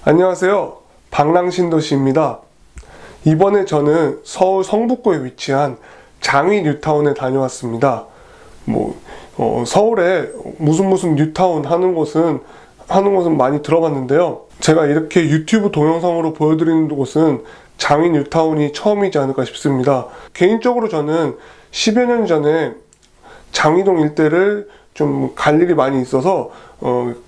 안녕하세요. 방랑신도시입니다. 이번에 저는 서울 성북구에 위치한 장위 뉴타운에 다녀왔습니다. 서울에 무슨 뉴타운 하는 곳은 많이 들어봤는데요. 제가 이렇게 유튜브 동영상으로 보여드리는 곳은 장위 뉴타운이 처음이지 않을까 싶습니다. 개인적으로 저는 10여 년 전에 장위동 일대를 좀 갈 일이 많이 있어서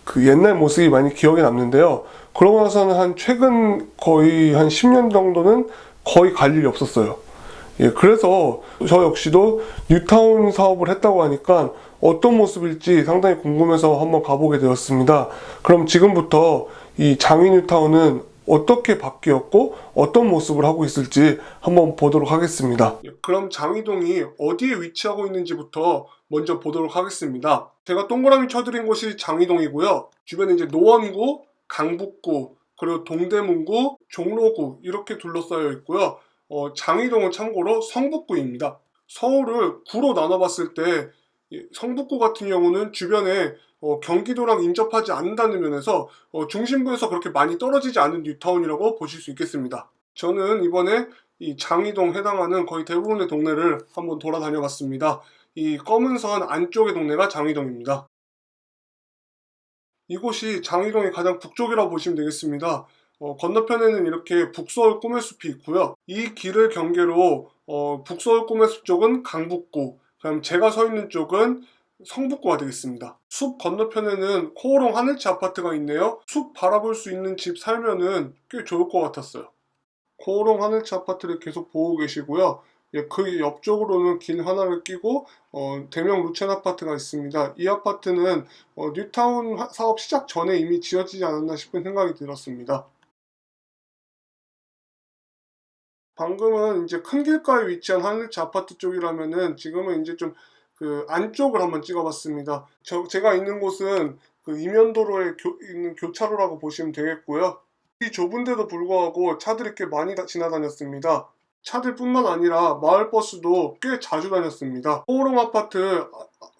그 옛날 모습이 많이 기억에 남는데요. 그러고 나서는 최근 거의 한 10년 정도는 거의 갈 일이 없었어요. 그래서 저 역시도 뉴타운 사업을 했다고 하니까 어떤 모습일지 상당히 궁금해서 한번 가보게 되었습니다. 그럼 지금부터 이 장위 뉴타운은 어떻게 바뀌었고 어떤 모습을 하고 있을지 한번 보도록 하겠습니다. 그럼 장위동이 어디에 위치하고 있는지부터 먼저 보도록 하겠습니다. 제가 동그라미 쳐드린 곳이 장위동이고요. 주변에 이제 노원구, 강북구, 그리고 동대문구, 종로구 이렇게 둘러싸여 있고요. 장위동은 참고로 성북구입니다. 서울을 구로 나눠봤을 때 성북구 같은 경우는 주변에 경기도랑 인접하지 않는다는 면에서 중심부에서 그렇게 많이 떨어지지 않은 뉴타운이라고 보실 수 있겠습니다. 저는 이번에 이 장위동 해당하는 거의 대부분의 동네를 한번 돌아다녀 봤습니다. 이 검은 선 안쪽의 동네가 장위동입니다. 이곳이 장위동의 가장 북쪽이라고 보시면 되겠습니다. 건너편에는 이렇게 북서울 꿈의 숲이 있고요. 이 길을 경계로 북서울 꿈의 숲 쪽은 강북구, 그다음 제가 서 있는 쪽은 성북구가 되겠습니다. 숲 건너편에는 코오롱 하늘치 아파트가 있네요. 숲 바라볼 수 있는 집 살면은 꽤 좋을 것 같았어요. 코오롱 하늘치 아파트를 계속 보고 계시고요. 그 옆쪽으로는 길 하나를 끼고 대명 루첸 아파트가 있습니다. 이 아파트는 뉴타운 사업 시작 전에 이미 지어지지 않았나 싶은 생각이 들었습니다. 방금은 이제 큰 길가에 위치한 하늘치 아파트 쪽이라면은 지금은 이제 좀 그 안쪽을 한번 찍어봤습니다. 제가 있는 곳은 그 이면도로에 있는 교차로라고 보시면 되겠고요. 이 좁은데도 불구하고 차들이 꽤 많이 지나다녔습니다. 차들뿐만 아니라 마을버스도 꽤 자주 다녔습니다. 호롱 아파트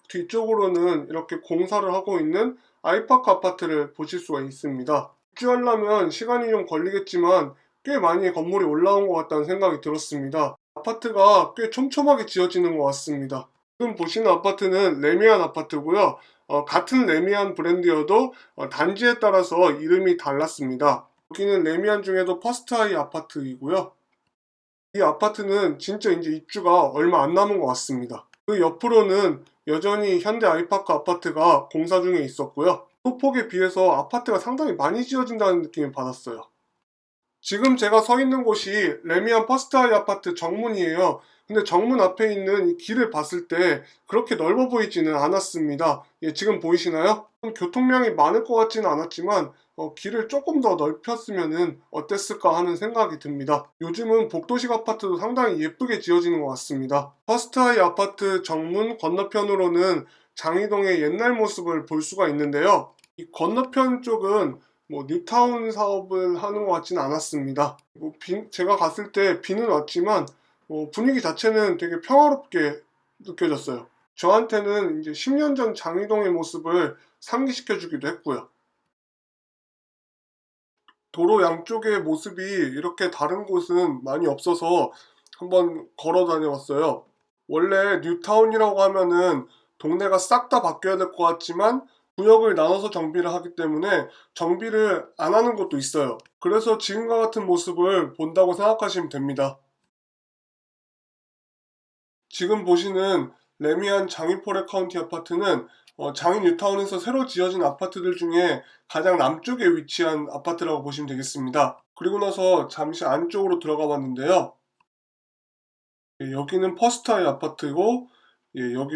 뒤쪽으로는 이렇게 공사를 하고 있는 아이파크 아파트를 보실 수가 있습니다. 입주하려면 시간이 좀 걸리겠지만 꽤 많이 건물이 올라온 것 같다는 생각이 들었습니다. 아파트가 꽤 촘촘하게 지어지는 것 같습니다. 지금 보시는 아파트는 레미안 아파트고요. 같은 레미안 브랜드여도 단지에 따라서 이름이 달랐습니다. 여기는 레미안 중에도 퍼스트하이 아파트이고요. 이 아파트는 진짜 이제 입주가 얼마 안 남은 것 같습니다. 그 옆으로는 여전히 현대 아이파크 아파트가 공사 중에 있었고요. 소폭에 비해서 아파트가 상당히 많이 지어진다는 느낌을 받았어요. 지금 제가 서 있는 곳이 레미안 퍼스트하이 아파트 정문이에요. 근데 정문 앞에 있는 이 길을 봤을 때 그렇게 넓어 보이지는 않았습니다. 지금 보이시나요? 교통량이 많을 것 같지는 않았지만 길을 조금 더 넓혔으면 어땠을까 하는 생각이 듭니다. 요즘은 복도식 아파트도 상당히 예쁘게 지어지는 것 같습니다. 퍼스트하이 아파트 정문 건너편으로는 장위동의 옛날 모습을 볼 수가 있는데요. 이 건너편 쪽은 뉴타운 사업을 하는 것 같지는 않았습니다. 제가 갔을 때 비는 왔지만 분위기 자체는 되게 평화롭게 느껴졌어요. 저한테는 이제 10년 전 장위동의 모습을 상기시켜주기도 했고요. 도로 양쪽의 모습이 이렇게 다른 곳은 많이 없어서 한번 걸어 다녀왔어요. 원래 뉴타운이라고 하면은 동네가 싹 다 바뀌어야 될 것 같지만 구역을 나눠서 정비를 하기 때문에 정비를 안 하는 곳도 있어요. 그래서 지금과 같은 모습을 본다고 생각하시면 됩니다. 지금 보시는 레미안 장위포레 카운티 아파트는 장위 뉴타운에서 새로 지어진 아파트들 중에 가장 남쪽에 위치한 아파트라고 보시면 되겠습니다. 그리고 나서 잠시 안쪽으로 들어가 봤는데요. 여기는 퍼스트하이 아파트고 여기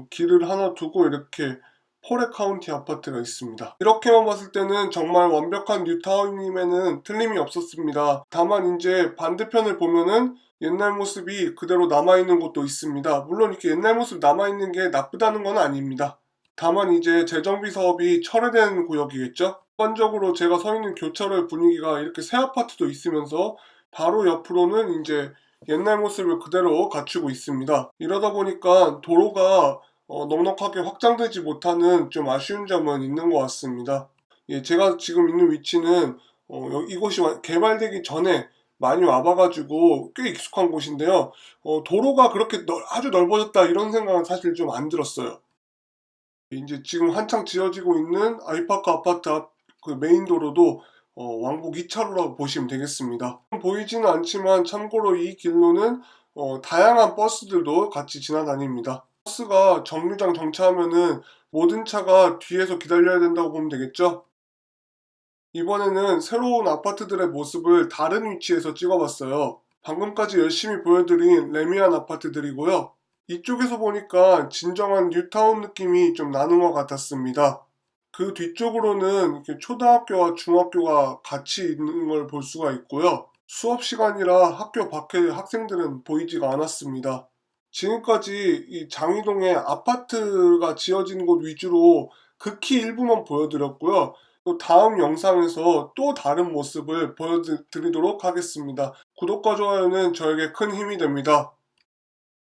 길을 하나 두고 이렇게 포레 카운티 아파트가 있습니다. 이렇게만 봤을 때는 정말 완벽한 뉴타운임에는 틀림이 없었습니다. 다만 이제 반대편을 보면은 옛날 모습이 그대로 남아있는 곳도 있습니다. 물론 이렇게 옛날 모습 남아있는 게 나쁘다는 건 아닙니다. 다만 이제 재정비 사업이 철회된 구역이겠죠? 일반적으로 제가 서 있는 교차로의 분위기가 이렇게 새 아파트도 있으면서 바로 옆으로는 이제 옛날 모습을 그대로 갖추고 있습니다. 이러다 보니까 도로가 넉넉하게 확장되지 못하는 좀 아쉬운 점은 있는 것 같습니다. 예, 제가 지금 있는 위치는 이곳이 개발되기 전에 많이 와봐가지고 꽤 익숙한 곳인데요. 도로가 그렇게 아주 넓어졌다 이런 생각은 사실 좀 안 들었어요. 이제 지금 한창 지어지고 있는 아이파크 아파트 앞 그 메인 도로도 왕복 2차로라고 보시면 되겠습니다. 보이지는 않지만 참고로 이 길로는 다양한 버스들도 같이 지나다닙니다. 버스가 정류장 정차하면은 모든 차가 뒤에서 기다려야 된다고 보면 되겠죠? 이번에는 새로운 아파트들의 모습을 다른 위치에서 찍어봤어요. 방금까지 열심히 보여드린 레미안 아파트들이고요. 이쪽에서 보니까 진정한 뉴타운 느낌이 좀 나는 것 같았습니다. 그 뒤쪽으로는 이렇게 초등학교와 중학교가 같이 있는 걸 볼 수가 있고요. 수업 시간이라 학교 밖에 학생들은 보이지가 않았습니다. 지금까지 이 장이동에 아파트가 지어진 곳 위주로 극히 일부만 보여드렸고요. 또 다음 영상에서 또 다른 모습을 보여드리도록 하겠습니다. 구독과 좋아요는 저에게 큰 힘이 됩니다.